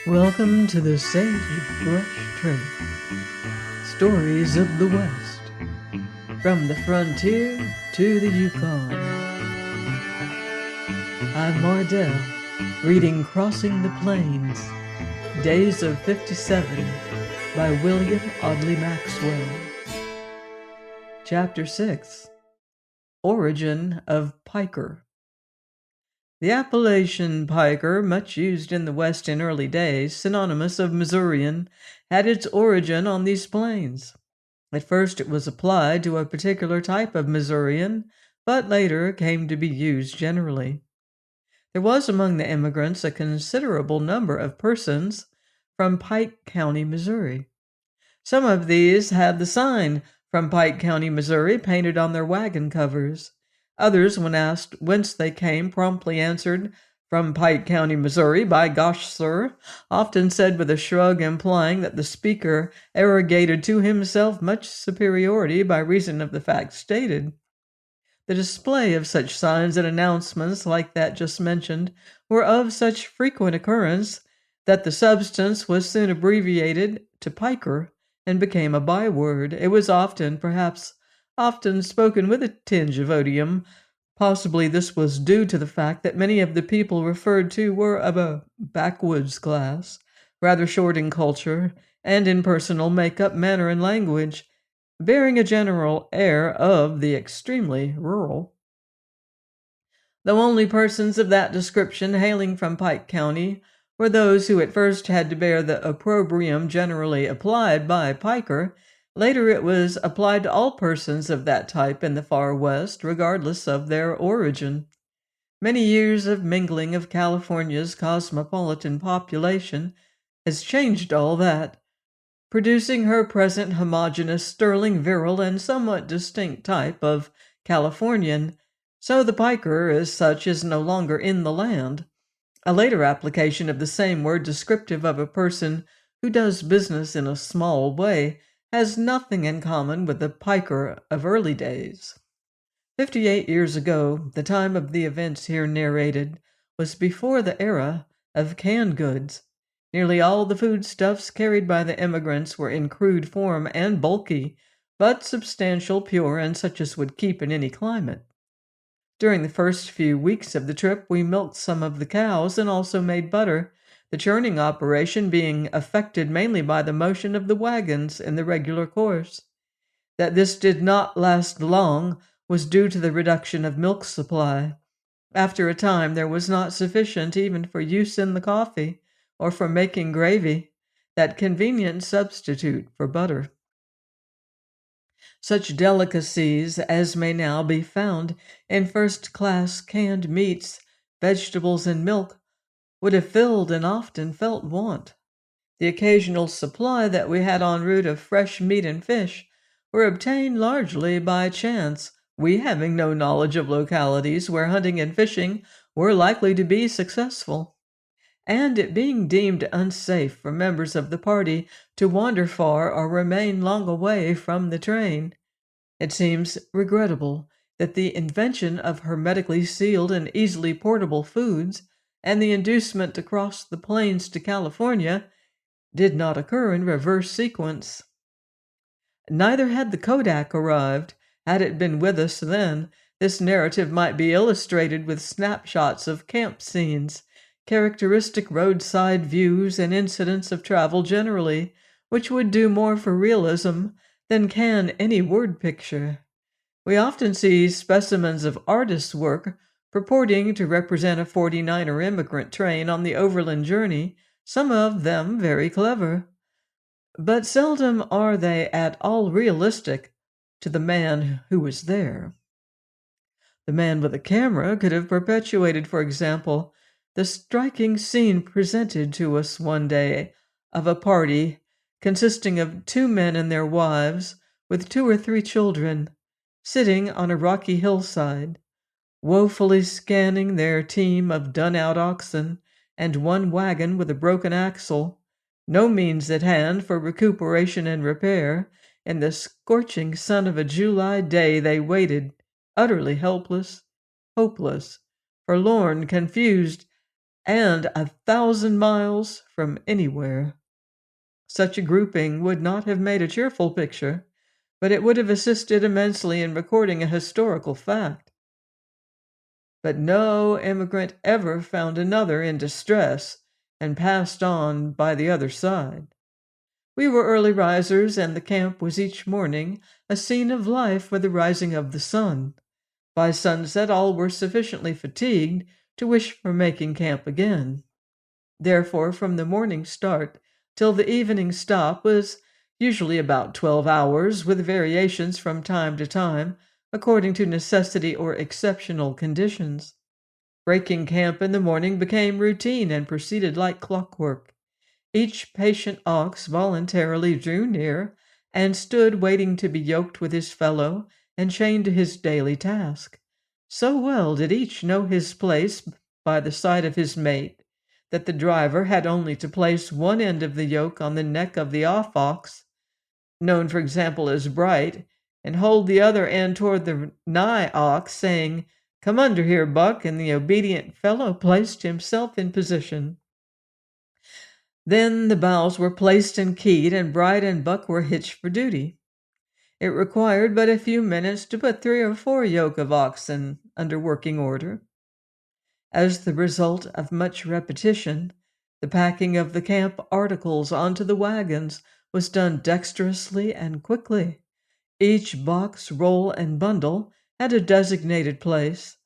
Welcome to the Sagebrush Trail. Stories of the West. From the frontier to the Yukon. I'm Mardell, reading Crossing the Plains, Days of 57 by William Audley Maxwell. Chapter 6. Origin of Piker. The appellation Piker, much used in the West in early days, synonymous of Missourian, had its origin on these plains. At first it was applied to a particular type of Missourian, but later came to be used generally. There was among the immigrants a considerable number of persons from Pike County, Missouri. Some of these had the sign "From Pike County, Missouri" painted on their wagon covers. Others, when asked whence they came, promptly answered, "From Pike County, Missouri, by gosh, sir," often said with a shrug implying that the speaker arrogated to himself much superiority by reason of the fact stated. The display of such signs and announcements like that just mentioned were of such frequent occurrence that the substance was soon abbreviated to Piker and became a byword. It was often spoken with a tinge of odium. Possibly this was due to the fact that many of the people referred to were of a backwoods class, rather short in culture and in personal make-up, manner, and language, bearing a general air of the extremely rural. Though only persons of that description hailing from Pike County were those who at first had to bear the opprobrium generally applied by Piker, later it was applied to all persons of that type in the far West, regardless of their origin. Many years of mingling of California's cosmopolitan population has changed all that, producing her present homogeneous, sterling, virile, and somewhat distinct type of Californian, so the Piker as such is no longer in the land. A later application of the same word descriptive of a person who does business in a small way has nothing in common with the Piker of early days. 58 years ago, the time of the events here narrated was before the era of canned goods. Nearly all the foodstuffs carried by the immigrants were in crude form and bulky, but substantial, pure, and such as would keep in any climate. During the first few weeks of the trip, we milked some of the cows and also made butter, the churning operation being effected mainly by the motion of the wagons in the regular course. That this did not last long was due to the reduction of milk supply. After a time, there was not sufficient even for use in the coffee or for making gravy, that convenient substitute for butter. Such delicacies as may now be found in first-class canned meats, vegetables, and milk would have filled an often felt want. The occasional supply that we had en route of fresh meat and fish were obtained largely by chance, we having no knowledge of localities where hunting and fishing were likely to be successful, and it being deemed unsafe for members of the party to wander far or remain long away from the train. It seems regrettable that the invention of hermetically sealed and easily portable foods and the inducement to cross the plains to California did not occur in reverse sequence. Neither had the Kodak arrived. Had it been with us then, this narrative might be illustrated with snapshots of camp scenes, characteristic roadside views, and incidents of travel generally, which would do more for realism than can any word picture. We often see specimens of artists' work purporting to represent a 49er immigrant train on the overland journey, some of them very clever. But seldom are they at all realistic to the man who was there. The man with a camera could have perpetuated, for example, the striking scene presented to us one day of a party consisting of 2 men and their wives, with 2 or 3 children, sitting on a rocky hillside, woefully scanning their team of done-out oxen and 1 wagon with a broken axle, no means at hand for recuperation and repair. In the scorching sun of a July day they waited, utterly helpless, hopeless, forlorn, confused, and 1,000 miles from anywhere. Such a grouping would not have made a cheerful picture, but it would have assisted immensely in recording a historical fact. But no immigrant ever found another in distress and passed on by the other side. We were early risers, and the camp was each morning a scene of life with the rising of the sun. By sunset, all were sufficiently fatigued to wish for making camp again. Therefore, from the morning start till the evening stop was usually about 12 hours, with variations from time to time, according to necessity or exceptional conditions. Breaking camp in the morning became routine and proceeded like clockwork. Each patient ox voluntarily drew near and stood waiting to be yoked with his fellow and chained to his daily task. So well did each know his place by the side of his mate that the driver had only to place one end of the yoke on the neck of the off ox, known for example as Bright, and hold the other end toward the nigh ox, saying, "Come under here, Buck," and the obedient fellow placed himself in position. Then the bows were placed and keyed, and Bright and Buck were hitched for duty. It required but a few minutes to put 3 or 4 yoke of oxen under working order. As the result of much repetition, the packing of the camp articles onto the wagons was done dexterously and quickly. Each box, roll, and bundle had a designated place,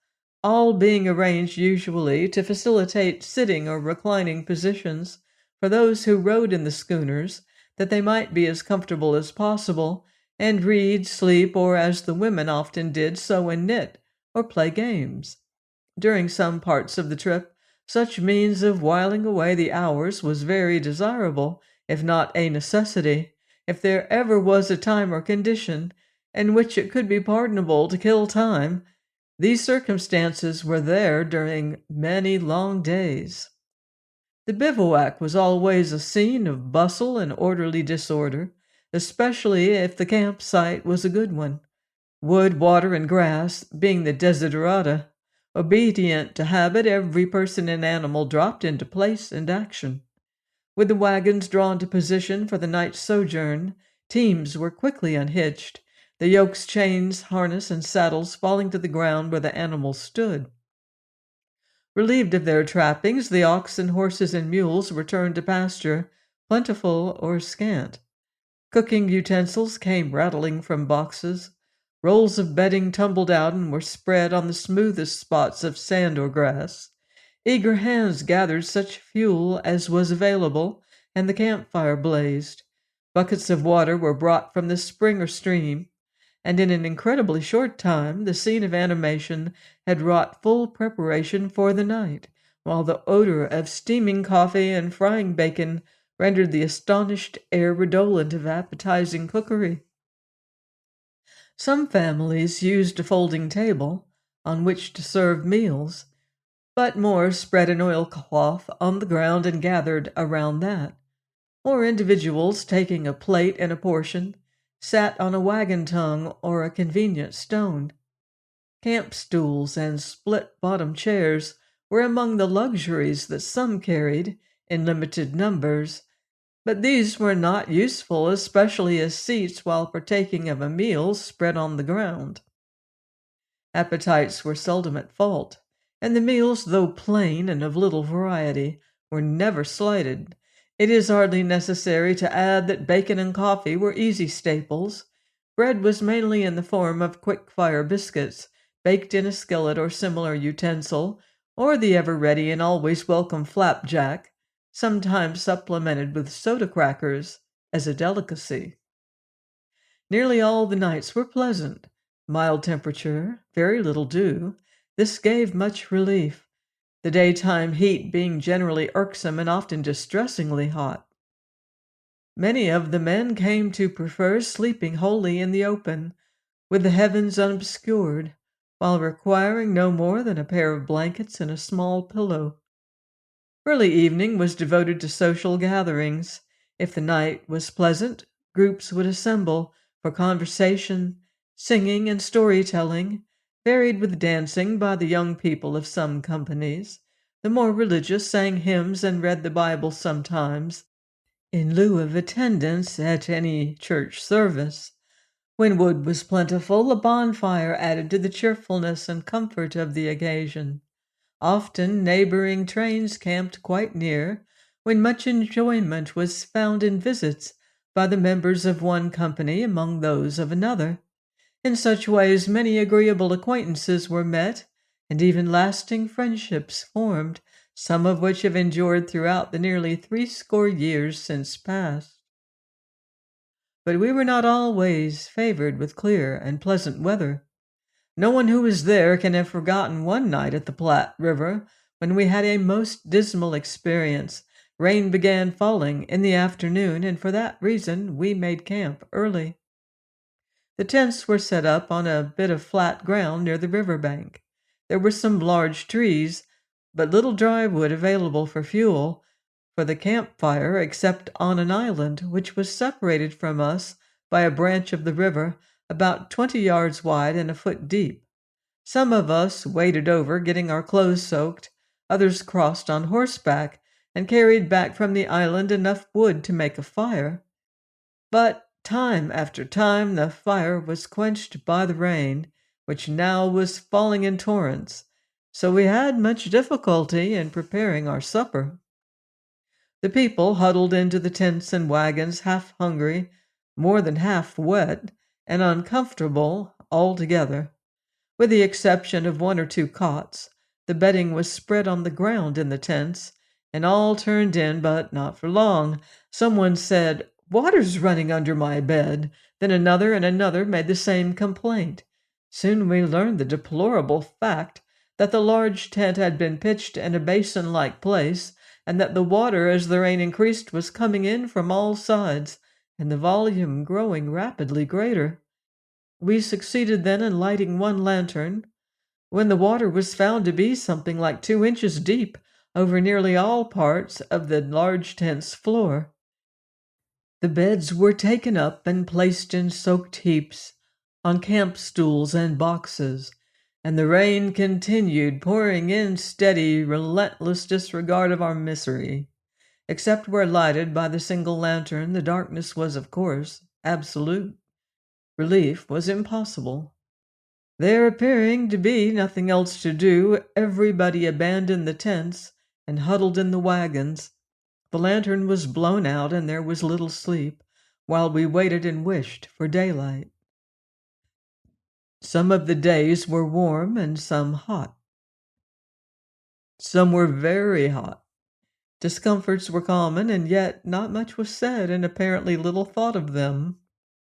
all being arranged usually to facilitate sitting or reclining positions for those who rode in the schooners, that they might be as comfortable as possible and read, sleep, or, as the women often did, sew and knit, or play games. During some parts of the trip, such means of whiling away the hours was very desirable, if not a necessity. If there ever was a time or condition in which it could be pardonable to kill time, these circumstances were there during many long days. The bivouac was always a scene of bustle and orderly disorder, especially if the camp site was a good one. Wood, water, and grass being the desiderata, obedient to habit, every person and animal dropped into place and action. With the wagons drawn to position for the night's sojourn, teams were quickly unhitched, the yokes, chains, harness, and saddles falling to the ground where the animals stood. Relieved of their trappings, the oxen, horses, and mules returned to pasture, plentiful or scant. Cooking utensils came rattling from boxes. Rolls of bedding tumbled out and were spread on the smoothest spots of sand or grass. Eager hands gathered such fuel as was available, and the campfire blazed. Buckets of water were brought from the spring or stream, and in an incredibly short time the scene of animation had wrought full preparation for the night, while the odor of steaming coffee and frying bacon rendered the astonished air redolent of appetizing cookery. Some families used a folding table on which to serve meals, but more spread an oilcloth on the ground and gathered around that. Or individuals, taking a plate and a portion, sat on a wagon tongue or a convenient stone. Camp stools and split-bottom chairs were among the luxuries that some carried in limited numbers, but these were not useful, especially as seats while partaking of a meal spread on the ground. Appetites were seldom at fault, and the meals, though plain and of little variety, were never slighted. It is hardly necessary to add that bacon and coffee were easy staples. Bread was mainly in the form of quick-fire biscuits, baked in a skillet or similar utensil, or the ever-ready and always welcome flapjack, sometimes supplemented with soda crackers as a delicacy. Nearly all the nights were pleasant. Mild temperature, very little dew. This gave much relief, the daytime heat being generally irksome and often distressingly hot. Many of the men came to prefer sleeping wholly in the open, with the heavens unobscured, while requiring no more than a pair of blankets and a small pillow. Early evening was devoted to social gatherings. If the night was pleasant, groups would assemble for conversation, singing, and storytelling, varied with dancing by the young people of some companies. The more religious sang hymns and read the Bible sometimes, in lieu of attendance at any church service. When wood was plentiful, a bonfire added to the cheerfulness and comfort of the occasion. Often neighboring trains camped quite near, when much enjoyment was found in visits by the members of one company among those of another. In such ways many agreeable acquaintances were met, and even lasting friendships formed, some of which have endured throughout the nearly 60 years since past. But we were not always favored with clear and pleasant weather. No one who was there can have forgotten one night at the Platte River when we had a most dismal experience. Rain began falling in the afternoon, and for that reason we made camp early. The tents were set up on a bit of flat ground near the river bank. There were some large trees, but little dry wood available for fuel for the campfire except on an island which was separated from us by a branch of the river about 20 yards wide and a foot deep. Some of us waded over, getting our clothes soaked. Others crossed on horseback and carried back from the island enough wood to make a fire. But time after time the fire was quenched by the rain, which now was falling in torrents, so we had much difficulty in preparing our supper. The people huddled into the tents and wagons, half hungry, more than half wet, and uncomfortable altogether. With the exception of one or two cots, the bedding was spread on the ground in the tents, and all turned in, but not for long. Someone said, "Water's running under my bed." Then another and another made the same complaint. Soon we learned the deplorable fact that the large tent had been pitched in a basin-like place, and that the water, as the rain increased, was coming in from all sides, and the volume growing rapidly greater. We succeeded then in lighting one lantern, when the water was found to be something like 2 inches deep over nearly all parts of the large tent's floor. The beds were taken up and placed in soaked heaps on camp stools and boxes, and the rain continued pouring in steady, relentless disregard of our misery. Except where lighted by the single lantern, the darkness was, of course, absolute. Relief was impossible. There appearing to be nothing else to do, everybody abandoned the tents and huddled in the wagons. The lantern was blown out, and there was little sleep, while we waited and wished for daylight. Some of the days were warm and some hot. Some were very hot. Discomforts were common, and yet not much was said, and apparently little thought of them.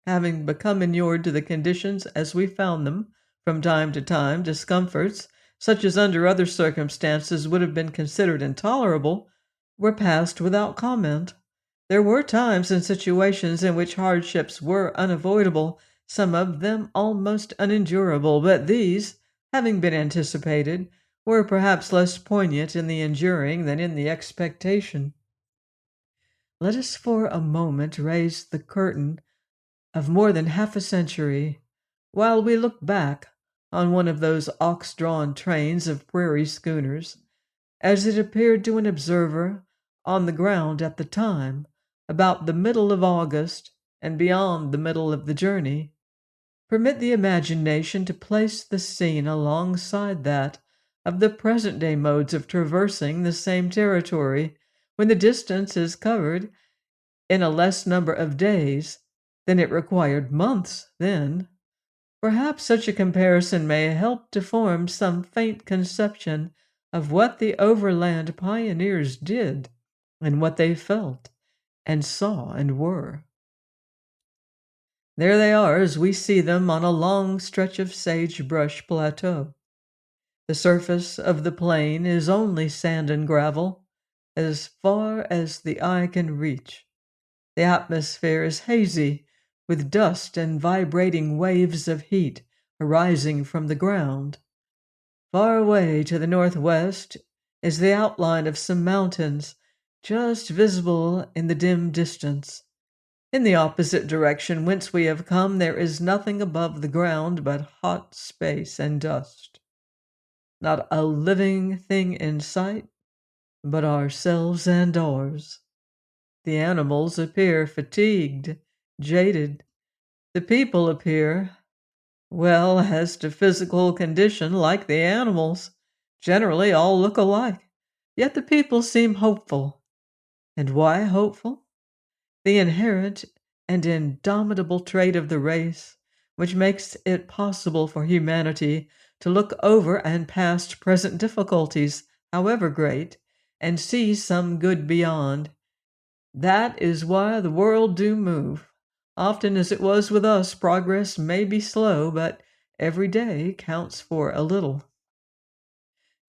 Having become inured to the conditions as we found them, from time to time, discomforts, such as under other circumstances would have been considered intolerable, were passed without comment. There were times and situations in which hardships were unavoidable, some of them almost unendurable, but these, having been anticipated, were perhaps less poignant in the enduring than in the expectation. Let us for a moment raise the curtain of more than half a century, while we look back on one of those ox-drawn trains of prairie schooners, as it appeared to an observer on the ground at the time, about the middle of August and beyond the middle of the journey. Permit the imagination to place the scene alongside that of the present-day modes of traversing the same territory, when the distance is covered in a less number of days than it required months then. Perhaps such a comparison may help to form some faint conception of what the overland pioneers did, and what they felt, and saw, and were. There they are as we see them on a long stretch of sagebrush plateau. The surface of the plain is only sand and gravel, as far as the eye can reach. The atmosphere is hazy, with dust and vibrating waves of heat arising from the ground. Far away to the northwest is the outline of some mountains, just visible in the dim distance. In the opposite direction whence we have come, there is nothing above the ground but hot space and dust. Not a living thing in sight, but ourselves and ours. The animals appear fatigued, jaded. The people appear, well, as to physical condition, like the animals. Generally, all look alike. Yet the people seem hopeful. And why hopeful? The inherent and indomitable trait of the race, which makes it possible for humanity to look over and past present difficulties, however great, and see some good beyond. That is why the world do move. Often as it was with us, progress may be slow, but every day counts for a little.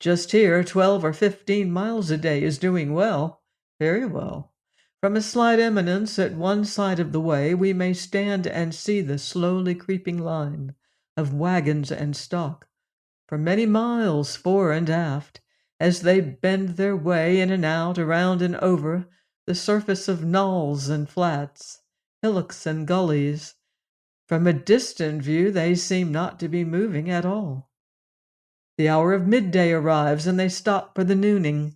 Just here, 12 or 15 miles a day is doing well, very well. From a slight eminence at one side of the way, we may stand and see the slowly creeping line of wagons and stock for many miles fore and aft, as they bend their way in and out, around and over the surface of knolls and flats, hillocks and gullies. From a distant view, they seem not to be moving at all. The hour of midday arrives, and they stop for the nooning.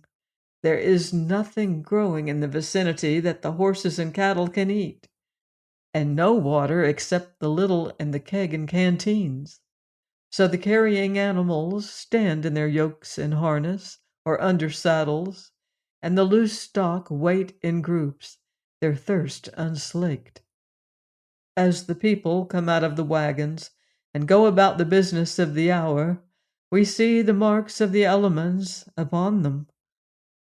There is nothing growing in the vicinity that the horses and cattle can eat, and no water except the little in the keg and canteens. So the carrying animals stand in their yokes and harness, or under saddles, and the loose stock wait in groups, their thirst unslaked. As the people come out of the wagons and go about the business of the hour, we see the marks of the elements upon them.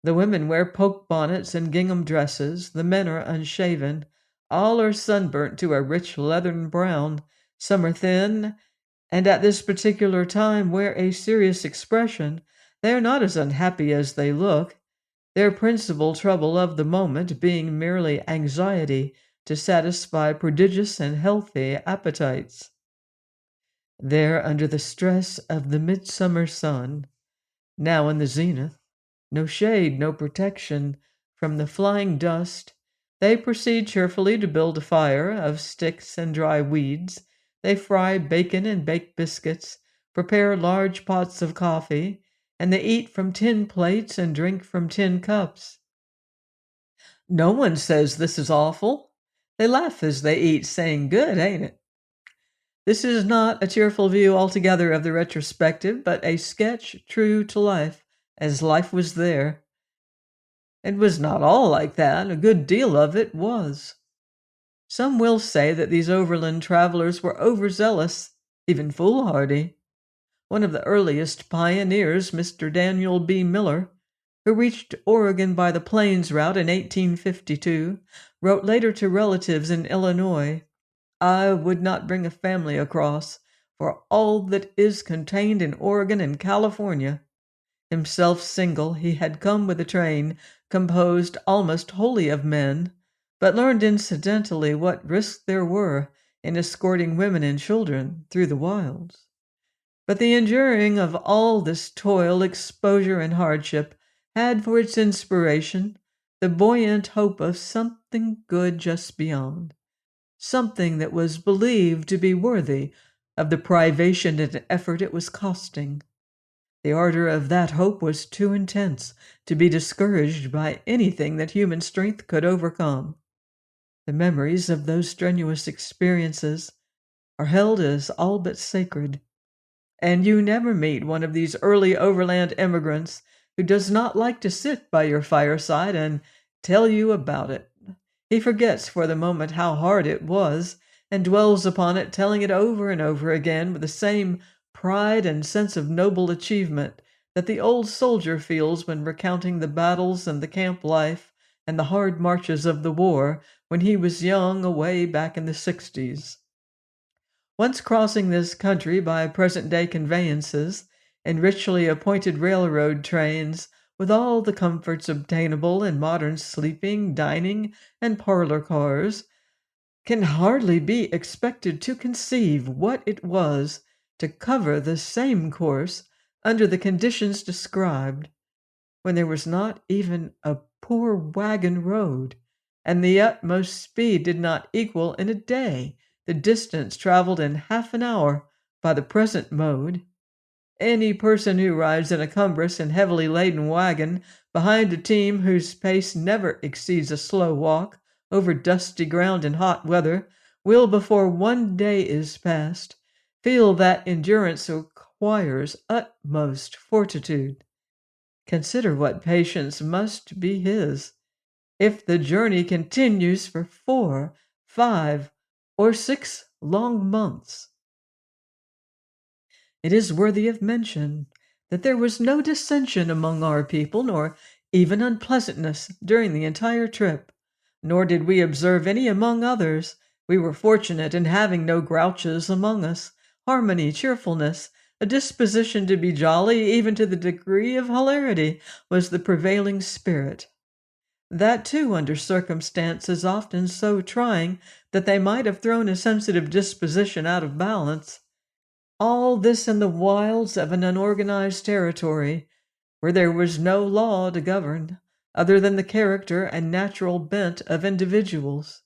The women wear poke bonnets and gingham dresses, the men are unshaven, all are sunburnt to a rich leathern brown, some are thin, and at this particular time wear a serious expression. They are not as unhappy as they look, their principal trouble of the moment being merely anxiety to satisfy prodigious and healthy appetites. There, under the stress of the midsummer sun, now in the zenith, no shade, no protection from the flying dust, they proceed cheerfully to build a fire of sticks and dry weeds. They fry bacon and bake biscuits, prepare large pots of coffee, and they eat from tin plates and drink from tin cups. No one says this is awful. They laugh as they eat, saying, "Good, ain't it?" This is not a cheerful view altogether of the retrospective, but a sketch true to life, as life was there. It was not all like that. A good deal of it was. Some will say that these overland travelers were overzealous, even foolhardy. One of the earliest pioneers, Mr. Daniel B. Miller, who reached Oregon by the Plains route in 1852, wrote later to relatives in Illinois, "I would not bring a family across for all that is contained in Oregon and California." Himself single, he had come with a train composed almost wholly of men, but learned incidentally what risks there were in escorting women and children through the wilds. But the enduring of all this toil, exposure, and hardship had for its inspiration the buoyant hope of something good just beyond, something that was believed to be worthy of the privation and effort it was costing. The ardor of that hope was too intense to be discouraged by anything that human strength could overcome. The memories of those strenuous experiences are held as all but sacred, and you never meet one of these early overland emigrants who does not like to sit by your fireside and tell you about it. He forgets for the moment how hard it was, and dwells upon it, telling it over and over again with the same pride and sense of noble achievement that the old soldier feels when recounting the battles and the camp life and the hard marches of the war when he was young away back in the 60s. Once crossing this country by present-day conveyances and richly appointed railroad trains, with all the comforts obtainable in modern sleeping, dining, and parlor cars, can hardly be expected to conceive what it was to cover the same course under the conditions described, when there was not even a poor wagon road, and the utmost speed did not equal in a day the distance traveled in half an hour by the present mode. Any person who rides in a cumbrous and heavily laden wagon behind a team whose pace never exceeds a slow walk over dusty ground in hot weather will, before one day is past, feel that endurance requires utmost fortitude. Consider what patience must be his if the journey continues for 4, 5, or 6 long months. It is worthy of mention that there was no dissension among our people, nor even unpleasantness during the entire trip, nor did we observe any among others. We were fortunate in having no grouches among us. Harmony, cheerfulness, a disposition to be jolly, even to the degree of hilarity, was the prevailing spirit. That, too, under circumstances often so trying that they might have thrown a sensitive disposition out of balance. All this in the wilds of an unorganized territory, where there was no law to govern, other than the character and natural bent of individuals.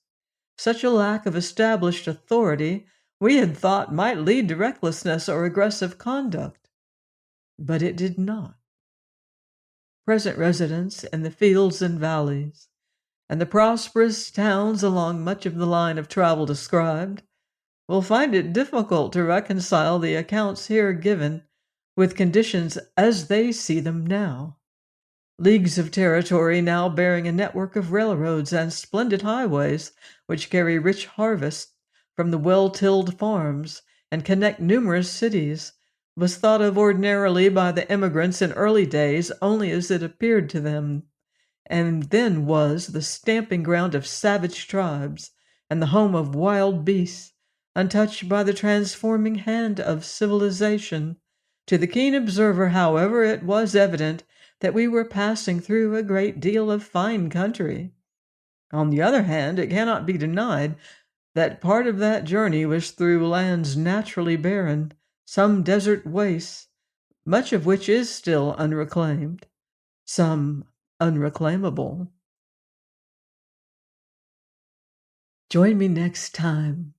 Such a lack of established authority we had thought might lead to recklessness or aggressive conduct. But it did not. Present residents in the fields and valleys, and the prosperous towns along much of the line of travel described, will find it difficult to reconcile the accounts here given with conditions as they see them now. Leagues of territory now bearing a network of railroads and splendid highways which carry rich harvests from the well-tilled farms and connect numerous cities was thought of ordinarily by the emigrants in early days only as it appeared to them, and then was the stamping ground of savage tribes and the home of wild beasts, untouched by the transforming hand of civilization. To the keen observer, however, it was evident that we were passing through a great deal of fine country. On the other hand, it cannot be denied that part of that journey was through lands naturally barren, some desert wastes, much of which is still unreclaimed, some unreclaimable. Join me next time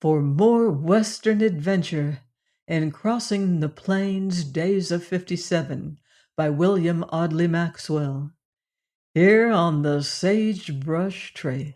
for more Western adventure in Crossing the Plains Days of 57 by William Audley Maxwell, here on the Sagebrush Trail.